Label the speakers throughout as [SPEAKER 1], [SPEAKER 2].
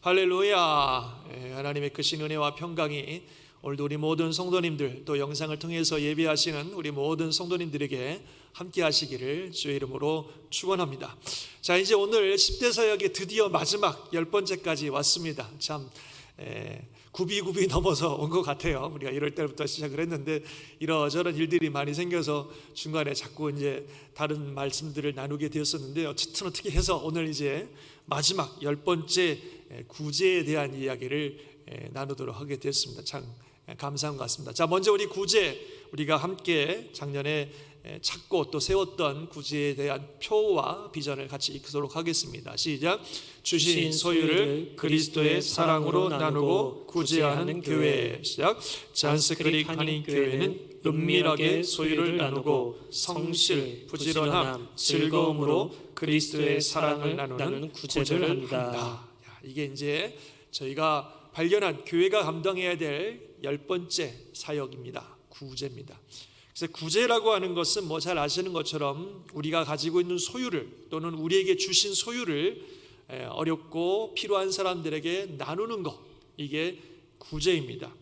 [SPEAKER 1] 할렐루야. 하나님의 크신 은혜와 평강이 오늘도 우리 모든 성도님들, 또 영상을 통해서 예배하시는 우리 모든 성도님들에게 함께 하시기를 주의 이름으로 축원합니다. 자, 이제 오늘 10대 사역의 드디어 마지막 10번째까지 왔습니다. 참 굽이 넘어서 온 것 같아요. 우리가 이럴 때부터 시작을 했는데 이러저런 일들이 많이 생겨서 중간에 자꾸 이제 다른 말씀들을 나누게 되었었는데 어떻게 해서 오늘 이제 마지막 10번째 구제에 대한 이야기를 나누도록 하게 되었습니다. 참 감사한 것 같습니다. 자, 먼저 우리 구제, 우리가 함께 작년에 찾고 또 세웠던 구제에 대한 표와 비전을 같이 읽도록 하겠습니다. 시작. 주신 소유를 그리스도의 사랑으로 나누고 구제하는 교회. 시작. 잔스크릭 한인교회는 은밀하게 소유를 나누고 성실, 부지런함, 즐거움으로 그리스도의 사랑을 나누는 구제를 한다. 이게 이제 저희가 발견한 교회가 감당해야 될 10번째 사역입니다. 구제입니다. 그래서 구제라고 하는 것은 뭐 잘 아시는 것처럼 우리가 가지고 있는 소유를, 또는 우리에게 주신 소유를 어렵고 필요한 사람들에게 나누는 것, 이게 구제입니다.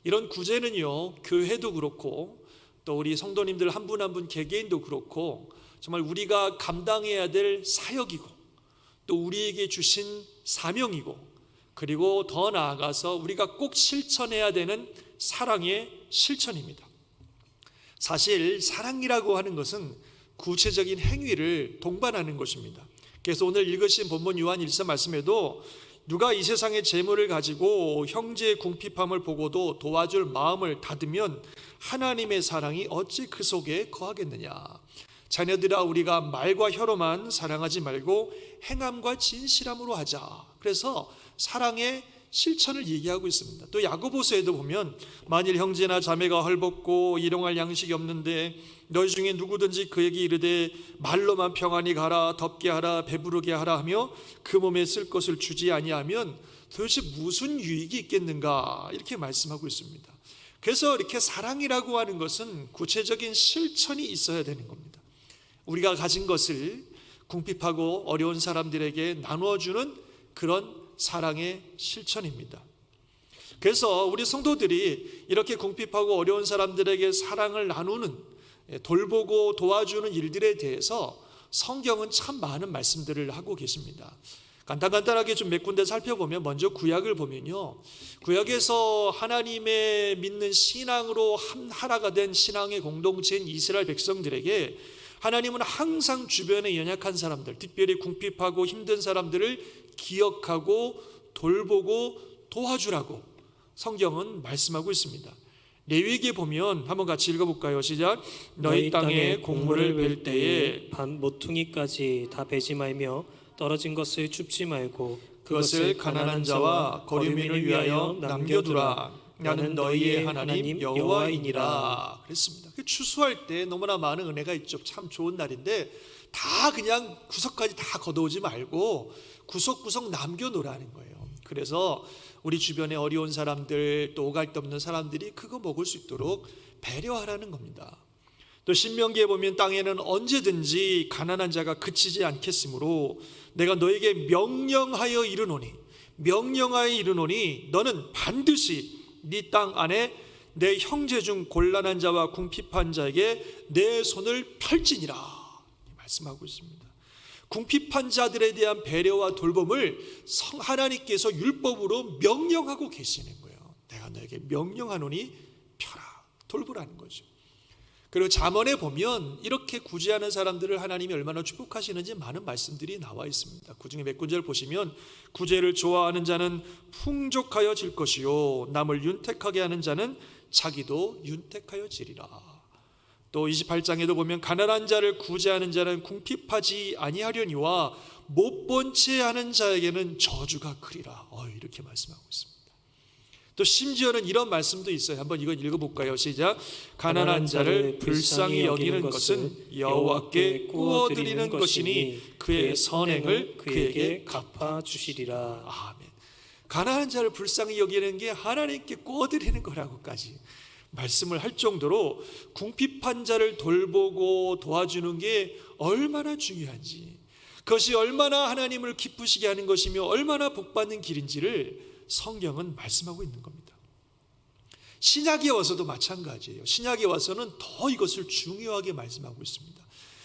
[SPEAKER 1] 이런 구제는요, 교회도 그렇고 또 우리 성도님들 한 분 한 분 개개인도 그렇고 정말 우리가 감당해야 될 사역이고 또 우리에게 주신 사명이고, 그리고 더 나아가서 우리가 꼭 실천해야 되는 사랑의 실천입니다. 사실 사랑이라고 하는 것은 구체적인 행위를 동반하는 것입니다. 그래서 오늘 읽으신 본문 요한 1서 말씀에도 누가 이 세상의 재물을 가지고 형제의 궁핍함을 보고도 도와줄 마음을 닫으면 하나님의 사랑이 어찌 그 속에 거하겠느냐. 자녀들아, 우리가 말과 혀로만 사랑하지 말고 행함과 진실함으로 하자. 그래서 사랑의 실천을 얘기하고 있습니다. 또 야고보서에도 보면 만일 형제나 자매가 헐벗고 일용할 양식이 없는데 너희 중에 누구든지 그에게 이르되 말로만 평안히 가라, 덥게 하라, 배부르게 하라 하며 그 몸에 쓸 것을 주지 아니하면 도대체 무슨 유익이 있겠는가, 이렇게 말씀하고 있습니다. 그래서 이렇게 사랑이라고 하는 것은 구체적인 실천이 있어야 되는 겁니다. 우리가 가진 것을 궁핍하고 어려운 사람들에게 나누어주는 그런 사랑의 실천입니다. 그래서 우리 성도들이 이렇게 궁핍하고 어려운 사람들에게 사랑을 나누는, 돌보고 도와주는 일들에 대해서 성경은 참 많은 말씀들을 하고 계십니다. 간단하게 좀 몇 군데 살펴보면, 먼저 구약을 보면요, 구약에서 하나님의 믿는 신앙으로 하나가 된 신앙의 공동체인 이스라엘 백성들에게 하나님은 항상 주변에 연약한 사람들, 특별히 궁핍하고 힘든 사람들을 기억하고 돌보고 도와주라고 성경은 말씀하고 있습니다. 레위기에 보면 한번 같이 읽어볼까요? 시작. 너희 땅에 곡물을 벨 때에
[SPEAKER 2] 반 모퉁이까지 다 베지 말며 떨어진 것을 줍지 말고
[SPEAKER 1] 그것을 가난한 자와 거류민을 위하여 남겨두라. 나는 너희의 하나님 여호와이니라. 그랬습니다. 추수할 때 너무나 많은 은혜가 있죠. 참 좋은 날인데 다 그냥 구석까지 다 걷어오지 말고 구석구석 남겨놓으라는 거예요. 그래서 우리 주변에 어려운 사람들, 또 오갈 데 없는 사람들이 그거 먹을 수 있도록 배려하라는 겁니다. 또 신명기에 보면 땅에는 언제든지 가난한 자가 그치지 않겠으므로 내가 너에게 명령하여 이르노니 너는 반드시 네 땅 안에 내 형제 중 곤란한 자와 궁핍한 자에게 내 손을 펼지니라 말씀하고 있습니다. 궁핍한 자들에 대한 배려와 돌봄을 하나님께서 율법으로 명령하고 계시는 거예요. 내가 너에게 명령하노니 펴라, 돌보라는 거죠. 그리고 잠언에 보면 이렇게 구제하는 사람들을 하나님이 얼마나 축복하시는지 많은 말씀들이 나와 있습니다. 그중에 몇 구절 보시면 구제를 좋아하는 자는 풍족하여질 것이요 남을 윤택하게 하는 자는 자기도 윤택하여지리라. 또 28장에도 보면 가난한 자를 구제하는 자는 궁핍하지 아니하려니와 못 본 채 하는 자에게는 저주가 크리라. 이렇게 말씀하고 있습니다. 또 심지어는 이런 말씀도 있어요. 한번 이건 읽어볼까요? 시작. 가난한 자를 불쌍히 여기는 것은 여호와께 구워드리는 것이니 그의 선행을 그에게 갚아주시리라. 아멘. 가난한 자를 불쌍히 여기는 게 하나님께 구워드리는 거라고까지 말씀을 할 정도로 궁핍한 자를 돌보고 도와주는 게 얼마나 중요한지, 그것이 얼마나 하나님을 기쁘시게 하는 것이며 얼마나 복받는 길인지를 성경은 말씀하고 있는 겁니다. 신약에 와서도 마찬가지예요. 신약에 와서는 더 이것을 중요하게 말씀하고 있습니다.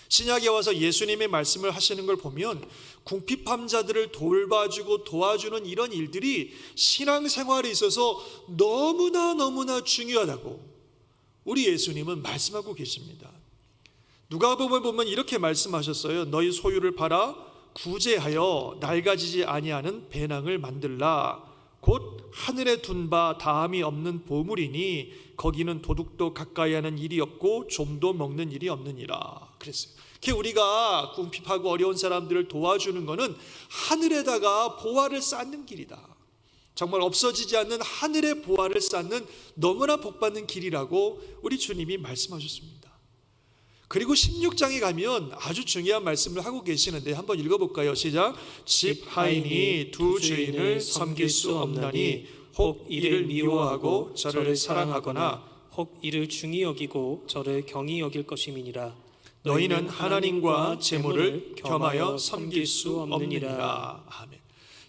[SPEAKER 1] 신약에 와서 예수님의 말씀을 하시는 걸 보면 궁핍한 자들을 돌봐주고 도와주는 이런 일들이 신앙생활에 있어서 너무나 중요하다고 우리 예수님은 말씀하고 계십니다. 누가복음을 보면 이렇게 말씀하셨어요. 너희 소유를 팔아 구제하여 낡아지지 아니하는 배낭을 만들라. 곧 하늘에 둔 바 다함이 없는 보물이니 거기는 도둑도 가까이 하는 일이 없고 좀도 먹는 일이 없느니라 그랬어요. 우리가 궁핍하고 어려운 사람들을 도와주는 것은 하늘에다가 보화를 쌓는 길이다. 정말 없어지지 않는 하늘의 보화를 쌓는 너무나 복받는 길이라고 우리 주님이 말씀하셨습니다. 그리고 16장에 가면 아주 중요한 말씀을 하고 계시는데 한번 읽어볼까요? 시작. 집 하인이 두 주인을 섬길 수 없나니 혹 이를 미워하고 저를 사랑하거나
[SPEAKER 2] 혹 이를 중히 여기고 저를 경히 여길 것임이니라.
[SPEAKER 1] 너희는 하나님과 재물을 겸하여 섬길 수 없느니라. 아멘.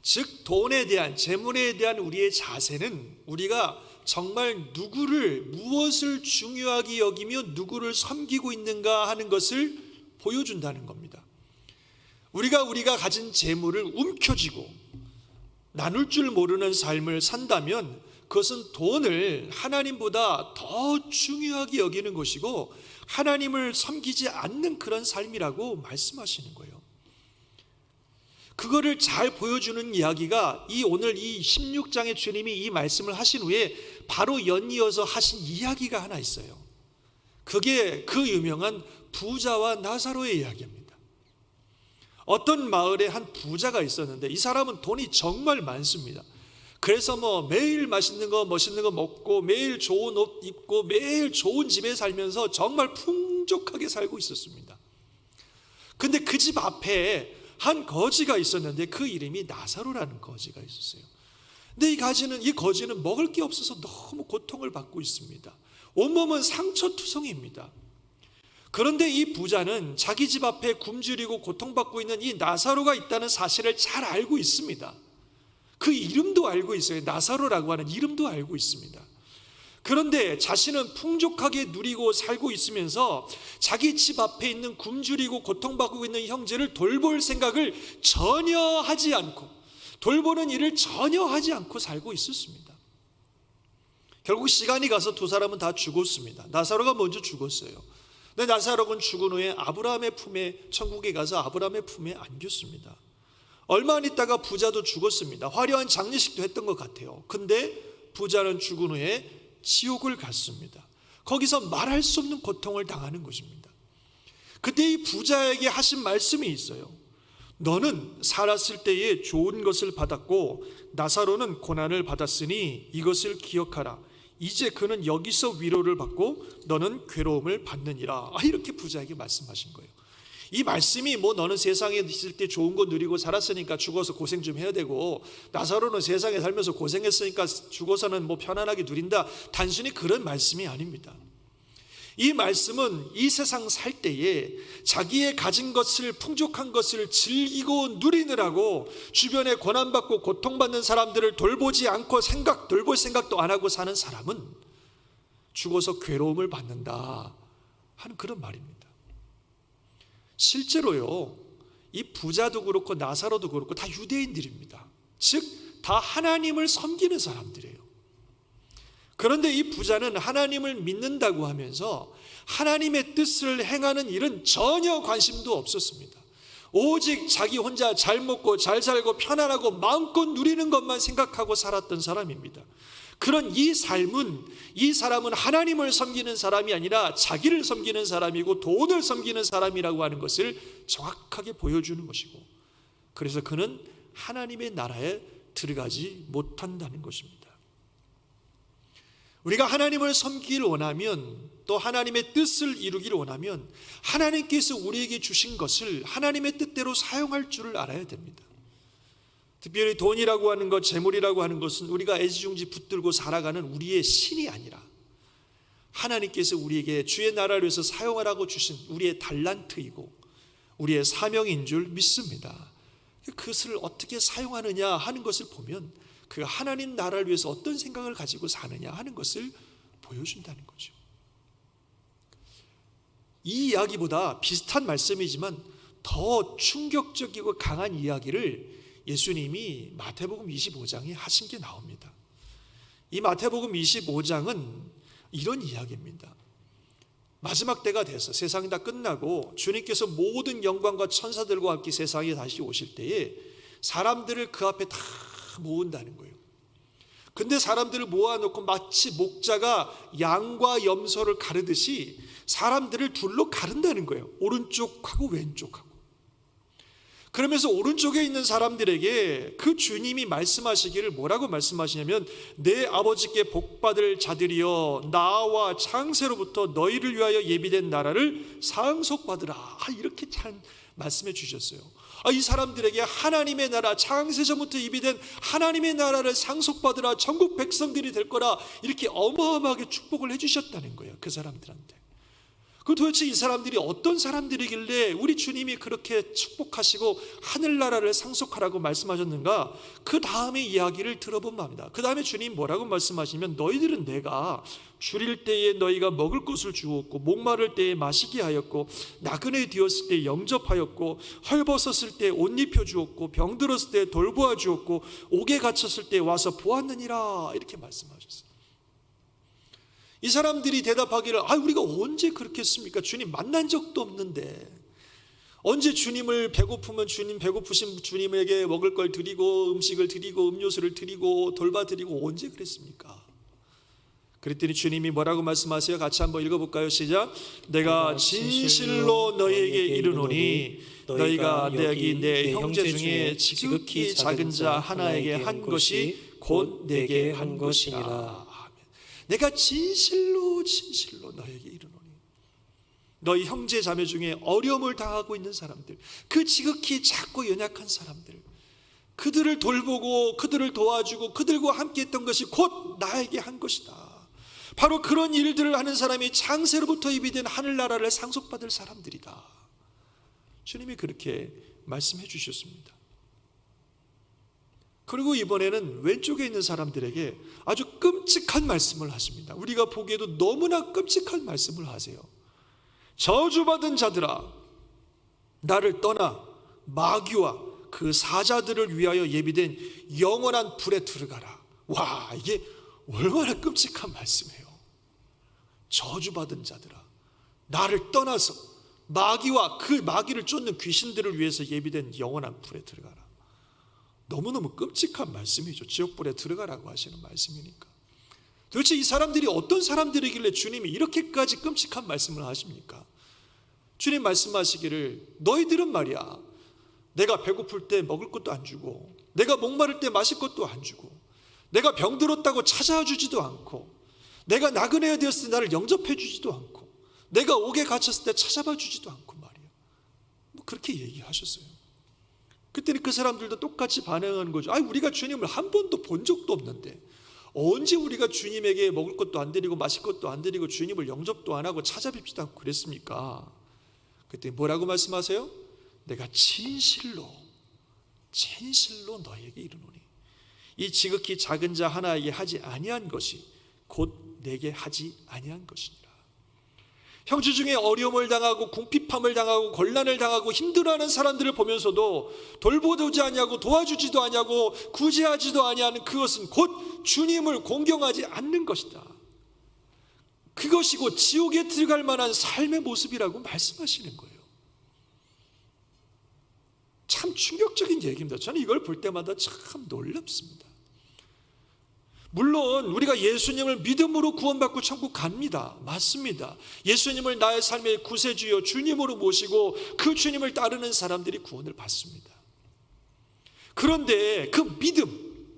[SPEAKER 1] 즉 돈에 대한 재물에 대한 우리의 자세는 우리가 정말 누구를 무엇을 중요하게 여기며 누구를 섬기고 있는가 하는 것을 보여준다는 겁니다. 우리가 가진 재물을 움켜쥐고 나눌 줄 모르는 삶을 산다면 그것은 돈을 하나님보다 더 중요하게 여기는 것이고 하나님을 섬기지 않는 그런 삶이라고 말씀하시는 거예요. 그거를 잘 보여주는 이야기가 오늘 이 16장의 주님이 이 말씀을 하신 후에 바로 연이어서 하신 이야기가 하나 있어요. 그게 그 유명한 부자와 나사로의 이야기입니다. 어떤 마을에 한 부자가 있었는데 이 사람은 돈이 정말 많습니다. 그래서 매일 맛있는 거 멋있는 거 먹고 매일 좋은 옷 입고 매일 좋은 집에 살면서 정말 풍족하게 살고 있었습니다. 근데 그 집 앞에 한 거지가 있었는데 그 이름이 나사로라는 거지가 있었어요. 근데 이 거지는 먹을 게 없어서 너무 고통을 받고 있습니다. 온몸은 상처투성입니다. 그런데 이 부자는 자기 집 앞에 굶주리고 고통받고 있는 이 나사로가 있다는 사실을 잘 알고 있습니다. 그 이름도 알고 있어요. 나사로라고 하는 이름도 알고 있습니다. 그런데 자신은 풍족하게 누리고 살고 있으면서 자기 집 앞에 있는 굶주리고 고통받고 있는 형제를 돌볼 생각을 전혀 하지 않고 돌보는 일을 전혀 하지 않고 살고 있었습니다. 결국 시간이 가서 두 사람은 다 죽었습니다. 나사로가 먼저 죽었어요. 근데 나사로는 죽은 후에 아브라함의 품에 천국에 가서 아브라함의 품에 안겼습니다. 얼마 안 있다가 부자도 죽었습니다. 화려한 장례식도 했던 것 같아요. 근데 부자는 죽은 후에 지옥을 갔습니다. 거기서 말할 수 없는 고통을 당하는 것입니다. 그때 이 부자에게 하신 말씀이 있어요. 너는 살았을 때에 좋은 것을 받았고 나사로는 고난을 받았으니 이것을 기억하라. 이제 그는 여기서 위로를 받고 너는 괴로움을 받느니라. 이렇게 부자에게 말씀하신 거예요. 이 말씀이 너는 세상에 있을 때 좋은 거 누리고 살았으니까 죽어서 고생 좀 해야 되고 나사로는 세상에 살면서 고생했으니까 죽어서는 편안하게 누린다, 단순히 그런 말씀이 아닙니다. 이 말씀은 이 세상 살 때에 자기의 가진 것을, 풍족한 것을 즐기고 누리느라고 주변에 고난받고 고통받는 사람들을 돌보지 않고 돌볼 생각도 안 하고 사는 사람은 죽어서 괴로움을 받는다 하는 그런 말입니다. 실제로요, 이 부자도 그렇고 나사로도 그렇고 다 유대인들입니다. 즉 다 하나님을 섬기는 사람들이에요. 그런데 이 부자는 하나님을 믿는다고 하면서 하나님의 뜻을 행하는 일은 전혀 관심도 없었습니다. 오직 자기 혼자 잘 먹고 잘 살고 편안하고 마음껏 누리는 것만 생각하고 살았던 사람입니다. 그런 이 사람은 하나님을 섬기는 사람이 아니라 자기를 섬기는 사람이고 돈을 섬기는 사람이라고 하는 것을 정확하게 보여주는 것이고, 그래서 그는 하나님의 나라에 들어가지 못한다는 것입니다. 우리가 하나님을 섬기길 원하면, 또 하나님의 뜻을 이루기를 원하면 하나님께서 우리에게 주신 것을 하나님의 뜻대로 사용할 줄을 알아야 됩니다. 특별히 돈이라고 하는 것, 재물이라고 하는 것은 우리가 애지중지 붙들고 살아가는 우리의 신이 아니라 하나님께서 우리에게 주의 나라를 위해서 사용하라고 주신 우리의 달란트이고 우리의 사명인 줄 믿습니다. 그것을 어떻게 사용하느냐 하는 것을 보면 그 하나님 나라를 위해서 어떤 생각을 가지고 사느냐 하는 것을 보여준다는 거죠. 이 이야기보다 비슷한 말씀이지만 더 충격적이고 강한 이야기를 예수님이 마태복음 25장에 하신 게 나옵니다. 이 마태복음 25장은 이런 이야기입니다. 마지막 때가 돼서 세상이 다 끝나고 주님께서 모든 영광과 천사들과 함께 세상에 다시 오실 때에 사람들을 그 앞에 다 모은다는 거예요. 근데 사람들을 모아놓고 마치 목자가 양과 염소를 가르듯이 사람들을 둘로 가른다는 거예요. 오른쪽하고 왼쪽하고. 그러면서 오른쪽에 있는 사람들에게 그 주님이 말씀하시기를 뭐라고 말씀하시냐면 내 아버지께 복받을 자들이여 나와 창세로부터 너희를 위하여 예비된 나라를 상속받으라, 이렇게 참 말씀해 주셨어요. 이 사람들에게 하나님의 나라, 창세전부터 예비된 하나님의 나라를 상속받으라, 전국 백성들이 될 거라, 이렇게 어마어마하게 축복을 해주셨다는 거예요. 그 사람들한테. 그 도대체 이 사람들이 어떤 사람들이길래 우리 주님이 그렇게 축복하시고 하늘나라를 상속하라고 말씀하셨는가? 그 다음에 이야기를 들어본 겁니다. 그 다음에 주님 뭐라고 말씀하시면 너희들은 내가 줄일 때에 너희가 먹을 것을 주었고 목마를 때에 마시게 하였고 나그네 되었을 때 영접하였고 헐벗었을 때 옷 입혀 주었고 병들었을 때 돌보아 주었고 옥에 갇혔을 때 와서 보았느니라, 이렇게 말씀하셨어요. 이 사람들이 대답하기를 우리가 언제 그렇게 했습니까? 주님 만난 적도 없는데 언제 주님을 배고프면 주님 배고프신 주님에게 먹을 걸 드리고 음식을 드리고 음료수를 드리고 돌봐드리고 언제 그랬습니까? 그랬더니 주님이 뭐라고 말씀하세요? 같이 한번 읽어볼까요? 시작. 내가 진실로 너희에게 이르노니 너희가 여기 내 형제 중에 지극히 작은 자 하나에게 한 것이 곧 내게 한 것이니라. 내가 진실로 너에게 이르노니 너희 형제 자매 중에 어려움을 당하고 있는 사람들, 그 지극히 작고 연약한 사람들, 그들을 돌보고 그들을 도와주고 그들과 함께 했던 것이 곧 나에게 한 것이다. 바로 그런 일들을 하는 사람이 창세로부터 예비된 하늘나라를 상속받을 사람들이다. 주님이 그렇게 말씀해 주셨습니다. 그리고 이번에는 왼쪽에 있는 사람들에게 아주 끔찍한 말씀을 하십니다. 우리가 보기에도 너무나 끔찍한 말씀을 하세요. 저주받은 자들아, 나를 떠나 마귀와 그 사자들을 위하여 예비된 영원한 불에 들어가라. 와, 이게 얼마나 끔찍한 말씀이에요. 저주받은 자들아, 나를 떠나서 마귀와 그 마귀를 쫓는 귀신들을 위해서 예비된 영원한 불에 들어가라. 너무너무 끔찍한 말씀이죠. 지옥불에 들어가라고 하시는 말씀이니까. 도대체 이 사람들이 어떤 사람들이길래 주님이 이렇게까지 끔찍한 말씀을 하십니까? 주님 말씀하시기를 너희들은 말이야, 내가 배고플 때 먹을 것도 안 주고 내가 목마를 때 마실 것도 안 주고 내가 병들었다고 찾아와 주지도 않고 내가 나그네 되었을 때 나를 영접해 주지도 않고 내가 옥에 갇혔을 때 찾아봐 주지도 않고 말이야. 그렇게 얘기하셨어요. 그때는 그 사람들도 똑같이 반응하는 거죠. 우리가 주님을 한 번도 본 적도 없는데 언제 우리가 주님에게 먹을 것도 안 드리고 마실 것도 안 드리고 주님을 영접도 안 하고 찾아뵙지도 않고 그랬습니까? 그때 뭐라고 말씀하세요? 내가 진실로 너에게 이르노니 이 지극히 작은 자 하나에게 하지 아니한 것이 곧 내게 하지 아니한 것이니라. 형제 중에 어려움을 당하고 궁핍함을 당하고 곤란을 당하고 힘들어하는 사람들을 보면서도 돌보지 아니하고 도와주지도 아니하고 구제하지도 아니하는 그것은 곧 주님을 공경하지 않는 것이다. 그것이 곧 지옥에 들어갈 만한 삶의 모습이라고 말씀하시는 거예요. 참 충격적인 얘기입니다. 저는 이걸 볼 때마다 참 놀랍습니다. 물론 우리가 예수님을 믿음으로 구원받고 천국 갑니다. 맞습니다. 예수님을 나의 삶의 구세주여 주님으로 모시고 그 주님을 따르는 사람들이 구원을 받습니다. 그런데 그 믿음,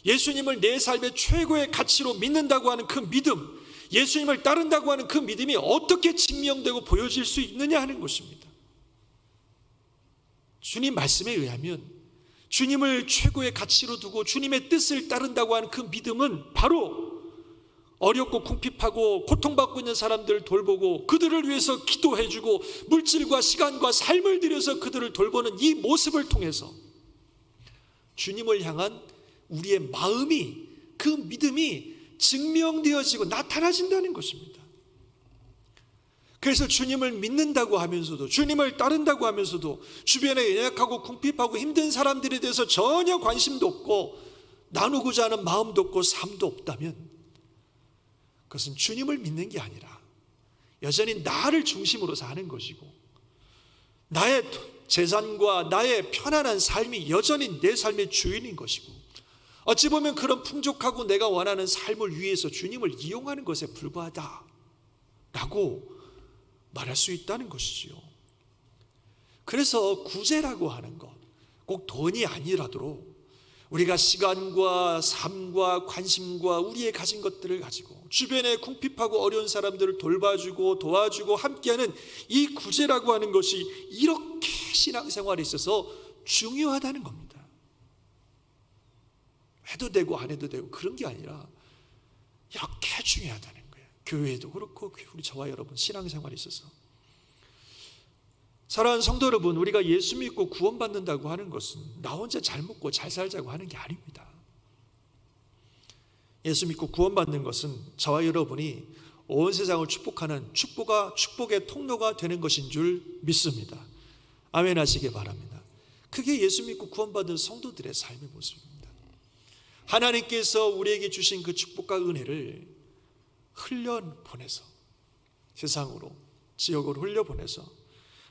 [SPEAKER 1] 예수님을 내 삶의 최고의 가치로 믿는다고 하는 그 믿음, 예수님을 따른다고 하는 그 믿음이 어떻게 증명되고 보여질 수 있느냐 하는 것입니다. 주님 말씀에 의하면 주님을 최고의 가치로 두고 주님의 뜻을 따른다고 하는 그 믿음은 바로 어렵고 궁핍하고 고통받고 있는 사람들을 돌보고 그들을 위해서 기도해주고 물질과 시간과 삶을 들여서 그들을 돌보는 이 모습을 통해서 주님을 향한 우리의 마음이, 그 믿음이 증명되어지고 나타나진다는 것입니다. 그래서 주님을 믿는다고 하면서도, 주님을 따른다고 하면서도 주변에 연약하고 궁핍하고 힘든 사람들에 대해서 전혀 관심도 없고 나누고자 하는 마음도 없고 삶도 없다면 그것은 주님을 믿는 게 아니라 여전히 나를 중심으로 사는 것이고, 나의 재산과 나의 편안한 삶이 여전히 내 삶의 주인인 것이고, 어찌 보면 그런 풍족하고 내가 원하는 삶을 위해서 주님을 이용하는 것에 불과하다라고 말할 수 있다는 것이지요. 그래서 구제라고 하는 것, 꼭 돈이 아니라도 우리가 시간과 삶과 관심과 우리의 가진 것들을 가지고 주변에 궁핍하고 어려운 사람들을 돌봐주고 도와주고 함께하는 이 구제라고 하는 것이 이렇게 신앙생활에 있어서 중요하다는 겁니다. 해도 되고 안 해도 되고 그런 게 아니라 이렇게 중요하다는 거예요. 교회에도 그렇고 우리 저와 여러분 신앙생활에 있어서. 사랑하는 성도 여러분, 우리가 예수 믿고 구원받는다고 하는 것은 나 혼자 잘 먹고 잘 살자고 하는 게 아닙니다. 예수 믿고 구원받는 것은 저와 여러분이 온 세상을 축복하는 축복의 통로가 되는 것인 줄 믿습니다. 아멘 하시기 바랍니다. 그게 예수 믿고 구원받은 성도들의 삶의 모습입니다. 하나님께서 우리에게 주신 그 축복과 은혜를 흘려보내서, 세상으로, 지역으로 흘려보내서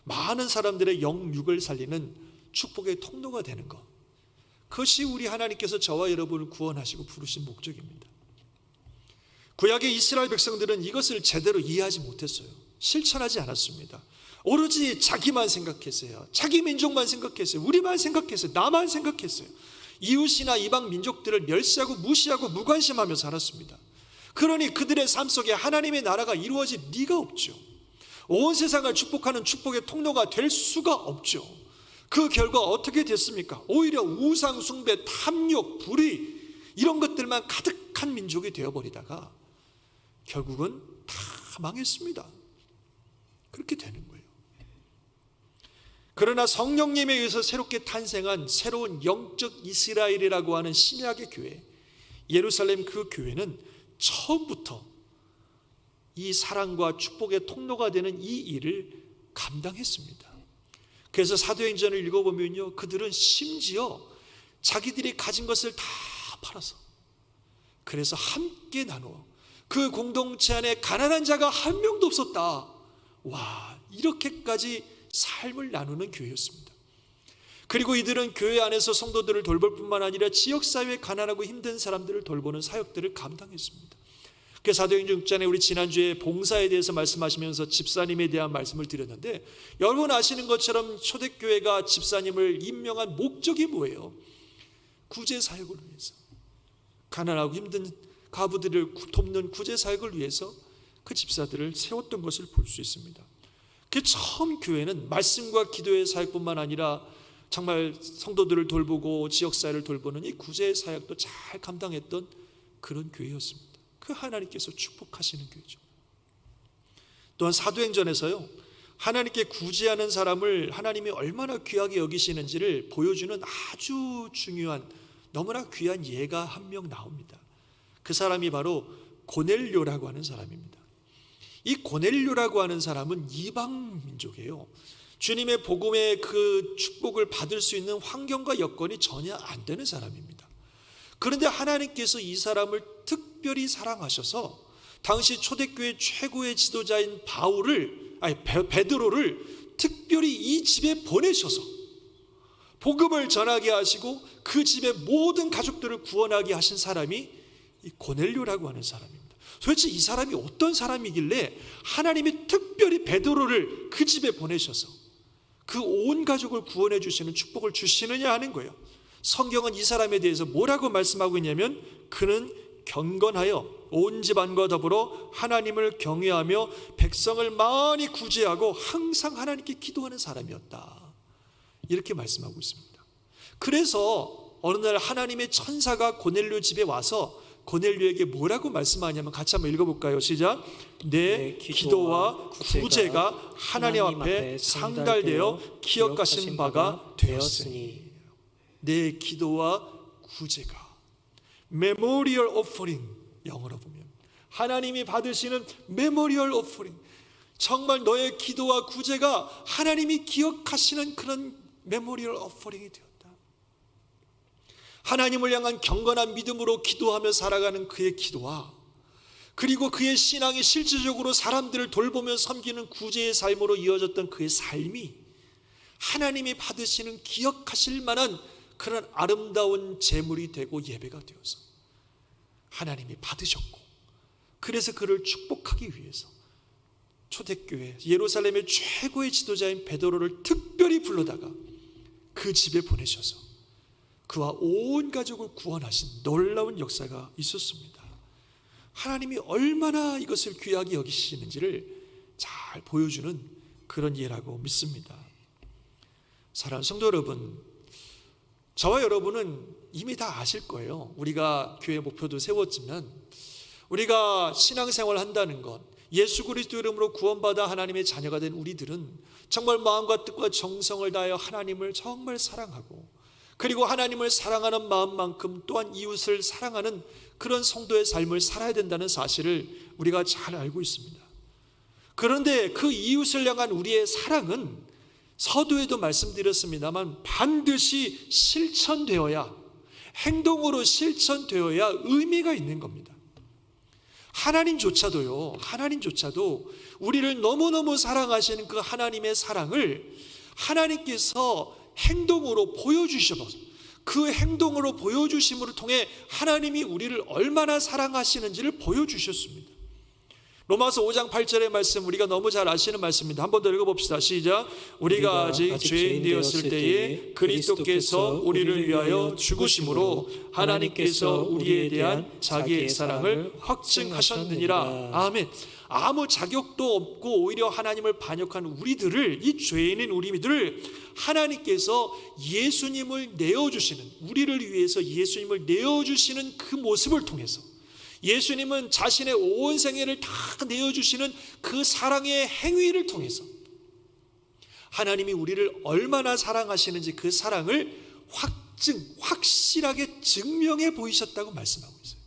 [SPEAKER 1] 많은 사람들의 영육을 살리는 축복의 통로가 되는 것, 그것이 우리 하나님께서 저와 여러분을 구원하시고 부르신 목적입니다. 구약의 이스라엘 백성들은 이것을 제대로 이해하지 못했어요. 실천하지 않았습니다. 오로지 자기만 생각했어요. 자기 민족만 생각했어요. 우리만 생각했어요. 나만 생각했어요. 이웃이나 이방 민족들을 멸시하고 무시하고 무관심하며 살았습니다. 그러니 그들의 삶 속에 하나님의 나라가 이루어질 리가 없죠. 온 세상을 축복하는 축복의 통로가 될 수가 없죠. 그 결과 어떻게 됐습니까? 오히려 우상 숭배, 탐욕, 불의 이런 것들만 가득한 민족이 되어버리다가 결국은 다 망했습니다. 그렇게 되는 거예요. 그러나 성령님에 의해서 새롭게 탄생한 새로운 영적 이스라엘이라고 하는 신약의 교회, 예루살렘 그 교회는 처음부터 이 사랑과 축복의 통로가 되는 이 일을 감당했습니다. 그래서 사도행전을 읽어보면요, 그들은 심지어 자기들이 가진 것을 다 팔아서, 그래서 함께 나누어 그 공동체 안에 가난한 자가 한 명도 없었다. 와, 이렇게까지 삶을 나누는 교회였습니다. 그리고 이들은 교회 안에서 성도들을 돌볼 뿐만 아니라 지역사회에 가난하고 힘든 사람들을 돌보는 사역들을 감당했습니다. 그 사도행전 6장에 우리 지난주에 봉사에 대해서 말씀하시면서 집사님에 대한 말씀을 드렸는데, 여러분 아시는 것처럼 초대교회가 집사님을 임명한 목적이 뭐예요? 구제사역을 위해서, 가난하고 힘든 가부들을 돕는 구제사역을 위해서 그 집사들을 세웠던 것을 볼 수 있습니다. 그 처음 교회는 말씀과 기도의 사역뿐만 아니라 정말 성도들을 돌보고 지역사회를 돌보는 이 구제사역도 잘 감당했던 그런 교회였습니다. 그 하나님께서 축복하시는 교회죠. 또한 사도행전에서요, 하나님께 구제하는 사람을 하나님이 얼마나 귀하게 여기시는지를 보여주는 아주 중요한, 너무나 귀한 예가 한 명 나옵니다. 그 사람이 바로 고넬료라고 하는 사람입니다. 이 고넬료라고 하는 사람은 이방 민족이에요. 주님의 복음의 그 축복을 받을 수 있는 환경과 여건이 전혀 안 되는 사람입니다. 그런데 하나님께서 이 사람을 특별히 사랑하셔서 당시 초대교회 최고의 지도자인 베드로를 특별히 이 집에 보내셔서 복음을 전하게 하시고 그 집의 모든 가족들을 구원하게 하신 사람이 이 고넬료라고 하는 사람입니다. 도대체 이 사람이 어떤 사람이길래 하나님이 특별히 베드로를 그 집에 보내셔서 그 온 가족을 구원해 주시는 축복을 주시느냐 하는 거예요. 성경은 이 사람에 대해서 뭐라고 말씀하고 있냐면, 그는 경건하여 온 집안과 더불어 하나님을 경외하며 백성을 많이 구제하고 항상 하나님께 기도하는 사람이었다, 이렇게 말씀하고 있습니다. 그래서 어느 날 하나님의 천사가 고넬료 집에 와서 고넬료에게 뭐라고 말씀하냐면 같이 한번 읽어볼까요? 시작. 내 기도와 구제가 하나님 앞에 상달되어 기억하신 바가 되었으니. 내 기도와 구제가 메모리얼 오퍼링, 영어로 보면 하나님이 받으시는 메모리얼 오퍼링, 정말 너의 기도와 구제가 하나님이 기억하시는 그런 메모리얼 오퍼링이 되었다. 하나님을 향한 경건한 믿음으로 기도하며 살아가는 그의 기도와 그리고 그의 신앙이 실질적으로 사람들을 돌보며 섬기는 구제의 삶으로 이어졌던 그의 삶이 하나님이 받으시는 기억하실 만한 그런 아름다운 제물이 되고 예배가 되어서 하나님이 받으셨고, 그래서 그를 축복하기 위해서 초대교회 예루살렘의 최고의 지도자인 베드로를 특별히 불러다가 그 집에 보내셔서 그와 온 가족을 구원하신 놀라운 역사가 있었습니다. 하나님이 얼마나 이것을 귀하게 여기시는지를 잘 보여주는 그런 예라고 믿습니다. 사랑하는 성도 여러분, 저와 여러분은 이미 다 아실 거예요. 우리가 교회 목표도 세웠지만 우리가 신앙생활을 한다는 것, 예수 그리스도 이름으로 구원받아 하나님의 자녀가 된 우리들은 정말 마음과 뜻과 정성을 다하여 하나님을 정말 사랑하고, 그리고 하나님을 사랑하는 마음만큼 또한 이웃을 사랑하는 그런 성도의 삶을 살아야 된다는 사실을 우리가 잘 알고 있습니다. 그런데 그 이웃을 향한 우리의 사랑은 서두에도 말씀드렸습니다만 반드시 실천되어야, 행동으로 실천되어야 의미가 있는 겁니다. 하나님조차도 우리를 너무너무 사랑하시는 그 하나님의 사랑을 하나님께서 행동으로 보여주셔서, 그 행동으로 보여주심으로 통해 하나님이 우리를 얼마나 사랑하시는지를 보여주셨습니다. 로마서 5장 8절의 말씀, 우리가 너무 잘 아시는 말씀입니다. 한 번 더 읽어봅시다. 시작. 우리가 아직 죄인 되었을 때에 그리스도께서 우리를 위하여 죽으심으로 하나님께서 우리에 대한 자기의 사랑을 확증하셨느니라. 아멘. 아무 자격도 없고 오히려 하나님을 반역한 우리들을, 이 죄인인 우리들을 하나님께서 예수님을 내어주시는, 우리를 위해서 예수님을 내어주시는 그 모습을 통해서, 예수님은 자신의 온 생애를 다 내어주시는 그 사랑의 행위를 통해서 하나님이 우리를 얼마나 사랑하시는지 그 사랑을 확실하게 증명해 보이셨다고 말씀하고 있어요.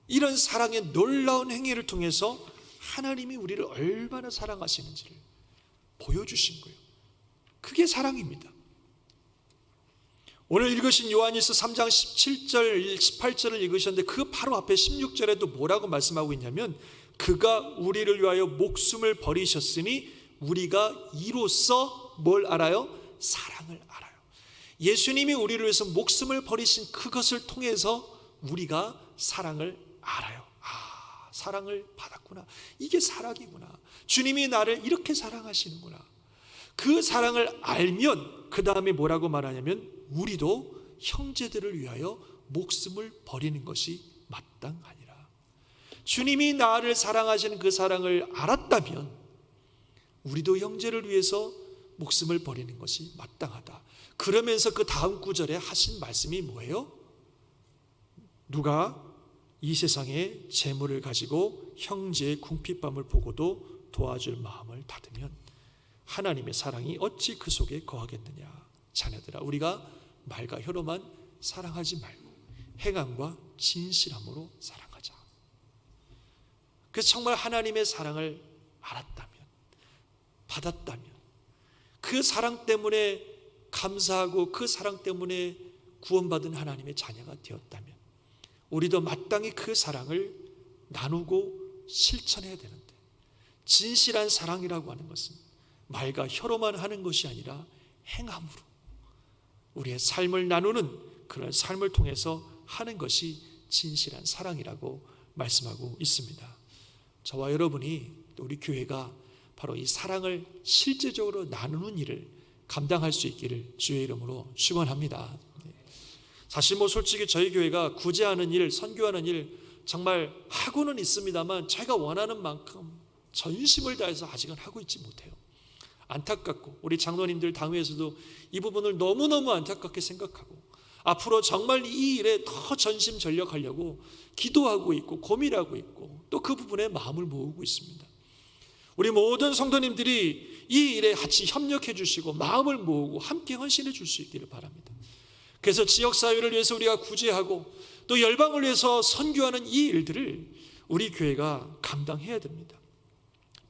[SPEAKER 1] 이런 사랑의 놀라운 행위를 통해서 하나님이 우리를 얼마나 사랑하시는지를 보여주신 거예요. 그게 사랑입니다. 오늘 읽으신 요한일서 3장 17절 18절을 읽으셨는데 그 바로 앞에 16절에도 뭐라고 말씀하고 있냐면, 그가 우리를 위하여 목숨을 버리셨으니 우리가 이로써 뭘 알아요? 사랑을 알아요. 예수님이 우리를 위해서 목숨을 버리신 그것을 통해서 우리가 사랑을 알아요. 아, 사랑을 받았구나. 이게 사랑이구나. 주님이 나를 이렇게 사랑하시는구나. 그 사랑을 알면 그 다음에 뭐라고 말하냐면, 우리도 형제들을 위하여 목숨을 버리는 것이 마땅하니라. 주님이 나를 사랑하시는 그 사랑을 알았다면 우리도 형제를 위해서 목숨을 버리는 것이 마땅하다. 그러면서 그 다음 구절에 하신 말씀이 뭐예요? 누가 이 세상에 재물을 가지고 형제의 궁핍함을 보고도 도와줄 마음을 닫으면 하나님의 사랑이 어찌 그 속에 거하겠느냐. 자녀들아, 우리가 말과 혀로만 사랑하지 말고 행함과 진실함으로 사랑하자. 그래서 정말 하나님의 사랑을 알았다면, 받았다면, 그 사랑 때문에 감사하고 그 사랑 때문에 구원받은 하나님의 자녀가 되었다면 우리도 마땅히 그 사랑을 나누고 실천해야 되는데, 진실한 사랑이라고 하는 것은 말과 혀로만 하는 것이 아니라 행함으로 우리의 삶을 나누는 그런 삶을 통해서 하는 것이 진실한 사랑이라고 말씀하고 있습니다. 저와 여러분이, 우리 교회가 바로 이 사랑을 실제적으로 나누는 일을 감당할 수 있기를 주의 이름으로 축원합니다. 사실 솔직히 저희 교회가 구제하는 일, 선교하는 일 정말 하고는 있습니다만 제가 원하는 만큼 전심을 다해서 아직은 하고 있지 못해요. 안타깝고 우리 장로님들 당회에서도 이 부분을 너무너무 안타깝게 생각하고, 앞으로 정말 이 일에 더 전심전력하려고 기도하고 있고 고민하고 있고 또 그 부분에 마음을 모으고 있습니다. 우리 모든 성도님들이 이 일에 같이 협력해 주시고 마음을 모으고 함께 헌신해 줄 수 있기를 바랍니다. 그래서 지역사회를 위해서 우리가 구제하고 또 열방을 위해서 선교하는 이 일들을 우리 교회가 감당해야 됩니다.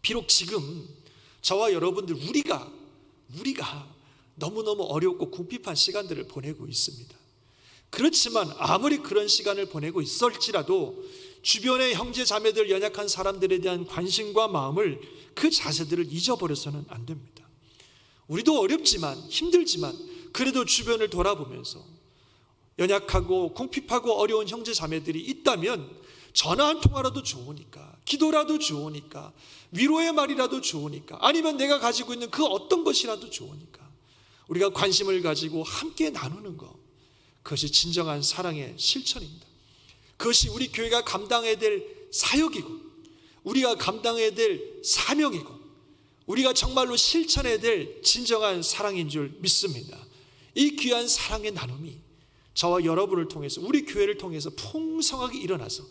[SPEAKER 1] 비록 지금 저와 여러분들 우리가 너무너무 어렵고 궁핍한 시간들을 보내고 있습니다. 그렇지만 아무리 그런 시간을 보내고 있을지라도 주변의 형제 자매들, 연약한 사람들에 대한 관심과 마음을, 그 자세들을 잊어버려서는 안 됩니다. 우리도 어렵지만 힘들지만 그래도 주변을 돌아보면서 연약하고 궁핍하고 어려운 형제 자매들이 있다면 전화 한 통화라도 좋으니까, 기도라도 좋으니까, 위로의 말이라도 좋으니까, 아니면 내가 가지고 있는 그 어떤 것이라도 좋으니까 우리가 관심을 가지고 함께 나누는 것, 그것이 진정한 사랑의 실천입니다. 그것이 우리 교회가 감당해야 될 사역이고 우리가 감당해야 될 사명이고 우리가 정말로 실천해야 될 진정한 사랑인 줄 믿습니다. 이 귀한 사랑의 나눔이 저와 여러분을 통해서, 우리 교회를 통해서 풍성하게 일어나서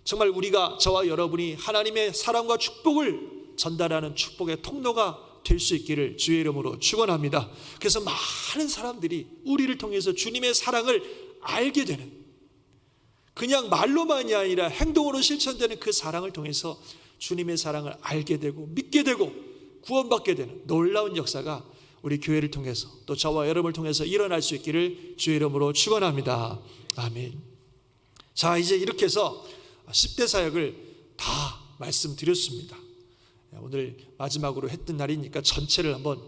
[SPEAKER 1] 정말 우리가, 저와 여러분이 하나님의 사랑과 축복을 전달하는 축복의 통로가 될 수 있기를 주의 이름으로 축원합니다. 그래서 많은 사람들이 우리를 통해서 주님의 사랑을 알게 되는, 그냥 말로만이 아니라 행동으로 실천되는 그 사랑을 통해서 주님의 사랑을 알게 되고 믿게 되고 구원받게 되는 놀라운 역사가 우리 교회를 통해서 또 저와 여러분을 통해서 일어날 수 있기를 주의 이름으로 축원합니다. 아멘. 자, 이제 이렇게 해서 10대 사역을 다 말씀드렸습니다. 오늘 마지막으로 했던 날이니까 전체를 한번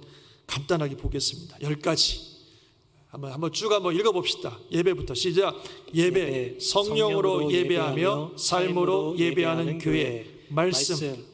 [SPEAKER 1] 간단하게 보겠습니다. 10가지 한번 쭉 읽어봅시다. 예배부터 시작. 예배, 성령으로 예배하며 삶으로 예배하는 교회.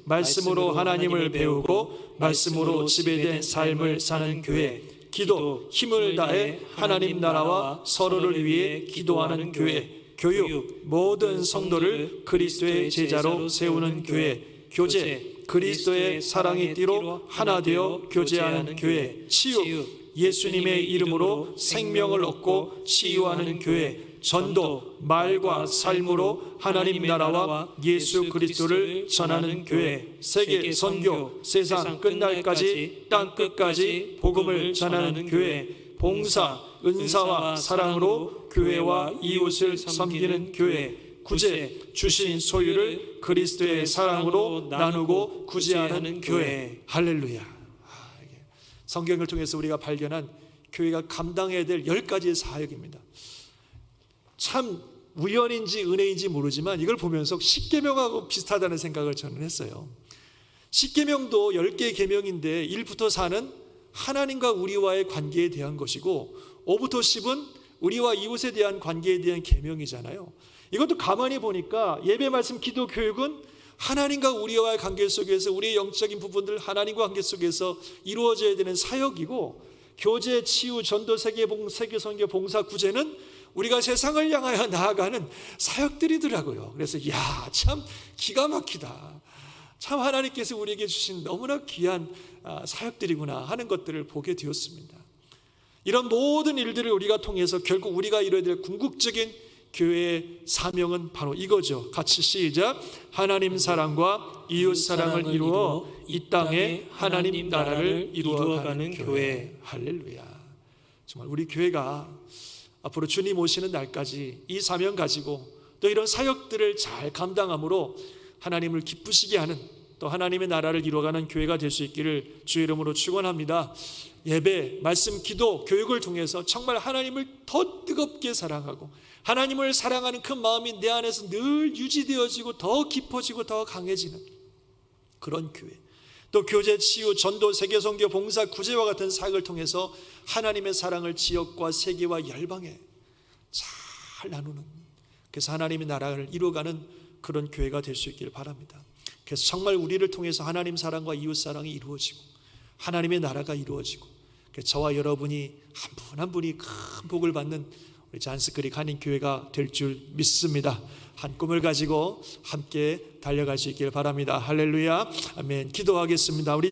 [SPEAKER 1] 말씀으로 하나님을 배우고 말씀으로 지배된 삶을 사는 교회. 기도, 힘을 다해 하나님 나라와 서로를 위해 기도하는 교회. 교육, 모든 성도를 그리스도의 제자로 세우는 교회. 교제, 그리스도의 사랑의 띠로 하나 되어 교제하는 교회. 치유, 예수님의 이름으로 생명을 얻고 치유하는 교회. 전도, 말과 삶으로 하나님 나라와 예수 그리스도를 전하는 교회. 세계 선교, 세상 끝날까지 땅 끝까지 복음을 전하는 교회. 봉사, 은사와 사랑으로 교회와 이웃을 섬기는 교회. 구제, 주신 소유를 그리스도의 사랑으로 나누고 구제하는 교회. 할렐루야. 성경을 통해서 우리가 발견한 교회가 감당해야 될 10가지의 사역입니다. 참 우연인지 은혜인지 모르지만 이걸 보면서 십계명하고 비슷하다는 생각을 저는 했어요. 십계명도 10개의 계명인데 1부터 4는 하나님과 우리와의 관계에 대한 것이고 5부터 10은 우리와 이웃에 대한 관계에 대한 계명이잖아요. 이것도 가만히 보니까 예배, 말씀, 기도, 교육은 하나님과 우리와의 관계 속에서 우리의 영적인 부분들 하나님과 관계 속에서 이루어져야 되는 사역이고, 교제, 치유, 전도, 세계 선교, 봉사, 구제는 우리가 세상을 향하여 나아가는 사역들이더라고요. 그래서 참 기가 막히다. 참 하나님께서 우리에게 주신 너무나 귀한 사역들이구나 하는 것들을 보게 되었습니다. 이런 모든 일들을 우리가 통해서 결국 우리가 이루어야 될 궁극적인 교회의 사명은 바로 이거죠. 같이 시작. 하나님 사랑과 이웃 사랑을 이루어 이 땅에 하나님 나라를 이루어가는 교회. 할렐루야. 정말 우리 교회가 앞으로 주님 오시는 날까지 이 사명 가지고 또 이런 사역들을 잘 감당함으로 하나님을 기쁘시게 하는, 또 하나님의 나라를 이루어가는 교회가 될 수 있기를 주의 이름으로 축원합니다. 예배, 말씀, 기도, 교육을 통해서 정말 하나님을 더 뜨겁게 사랑하고 하나님을 사랑하는 그 마음이 내 안에서 늘 유지되어지고 더 깊어지고 더 강해지는 그런 교회. 또 교제, 치유, 전도, 세계 선교, 봉사, 구제와 같은 사역을 통해서 하나님의 사랑을 지역과 세계와 열방에 잘 나누는, 그래서 하나님의 나라를 이루어가는 그런 교회가 될 수 있기를 바랍니다. 그래서 정말 우리를 통해서 하나님 사랑과 이웃 사랑이 이루어지고 하나님의 나라가 이루어지고, 그래서 저와 여러분이 한 분 한 분이 큰 복을 받는 우리 잔스크릭 한인교회가 될 줄 믿습니다. 한 꿈을 가지고 함께 달려갈 수 있기를 바랍니다. 할렐루야. 아멘. 기도하겠습니다. 우리